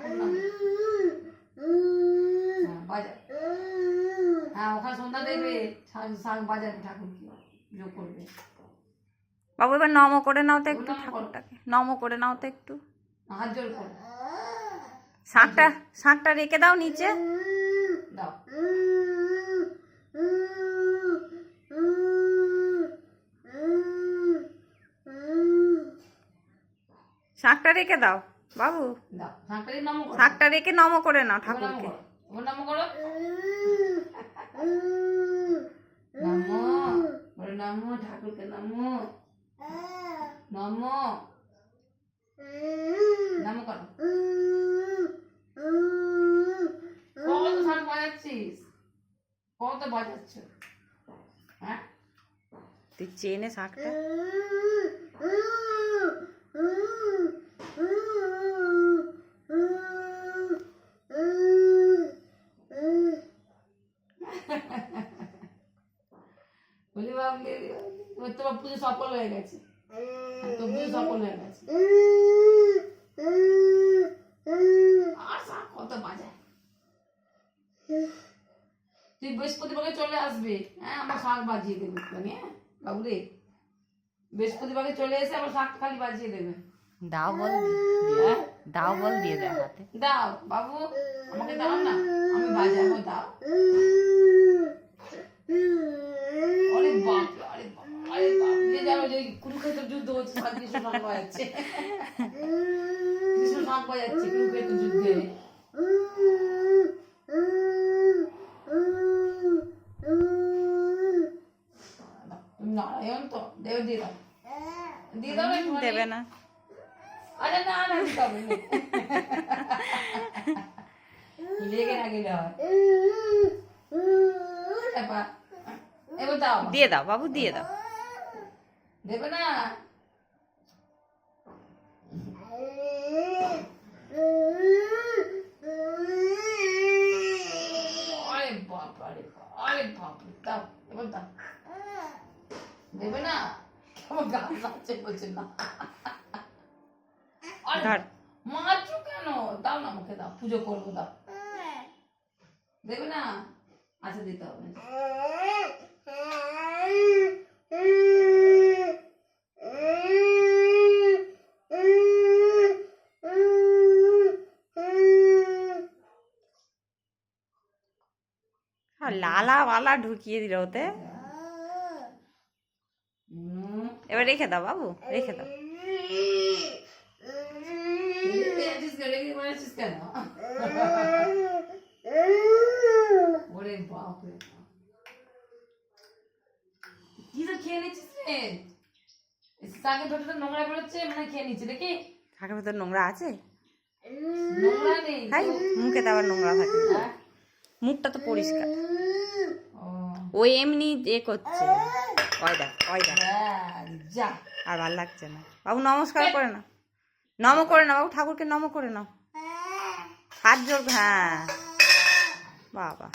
ঠাকুর নাম বাজা। হ্যাঁ ওখানে সন্ধ্যা দেবে, শাক বাজাবে, ঠাকুরকে পুজো করবে। বাবু এবার নম করে নাও তো একটু ঠাকুরটাকে, নম করে নাও তো একটু, হাত জোর করো। শাঁখটা রেখে দাও নিচে, দাও। শাঁখটা রেখে দাও বাবু, দাও শাঁখটা নম করো। শাঁখটা রেখে নম করে নাও ঠাকুরকে। ওর নাম করো। নমো বলে, নমো ঠাকুরকে, নমো নমো নম করো। কত শাক বাজাচ্ছিস, কত বাজাচ্ছ? হ্যাঁ তুই চেনে শাঁখটা। বলি বাবলি, তোমার পুজো সফল হয়ে গেছে, তোর পুজো সফল হয়ে গেছে। আর শাক কত বাজায়। তুই বৃহস্পতিবারে চলে আসবে, হ্যাঁ আমার শাক বাজিয়ে দেবে মানে। হ্যাঁ বাবু রে, বৃহস্পতিবারে চলে এসে আমার শাক খালি বাজিয়ে দেবে। দাও বল, দাও বল, দিয়ে দাও হাতে। দাও বাবু, আমাকে দাও না, আমি বাজাবো, দাও। আরে বাপ, আরে বাপ, আরে বাপ, যে জানো যে কুরুক্ষেত্র যুদ্ধ হচ্ছে, কৃষ্ণ শাক বাজাচ্ছে, কৃষ্ণ শাক বাজাচ্ছে কুরুক্ষেত্র যুদ্ধে। নারায়ণ তো দেবে, দিয়ে দাও, দিয়ে দাও। দেবে না? আরে না না, দিতে হবে না, লেগে না গেলে হয়। এবার দাও, দিয়ে দাও বাবু, দিয়ে দাও। দেবে না? আরে বাপ, আরে বাপ, আরে বাপ, দাও এবার দাও। দেবে না? কেমন গান নাচছে বলছে না। মারছো কেন? দাও না, আমাকে দাও, পুজো করবো, দাও। দেবে না? আচ্ছা দিতে হবে। লালা ওয়ালা ঢুকিয়ে দিল ওতে। এবার রেখে দাও বাবু, রেখে দাও। ওরে বাপ রে, কি তো খেয়ে নিচ্ছিস রে? শাকের ভেতরে নোংরা বেরোচ্ছে, মানে খেয়ে নিচ্ছে দেখি। শাকের ভেতর নোংরা আছে? নোংরা নেই, মুখে তো আবার নোংরা থাকে, মুখটা তো পরিষ্কার। ওই এমনি এ করছে, ওই দেখ, ওই দেখ। যা, আর ভাল লাগছে না বাবু। নমস্কার করে নাও, নম করে নাও বাবু, ঠাকুরকে নম করে নাও, হাত জোর। হ্যাঁ বাবা।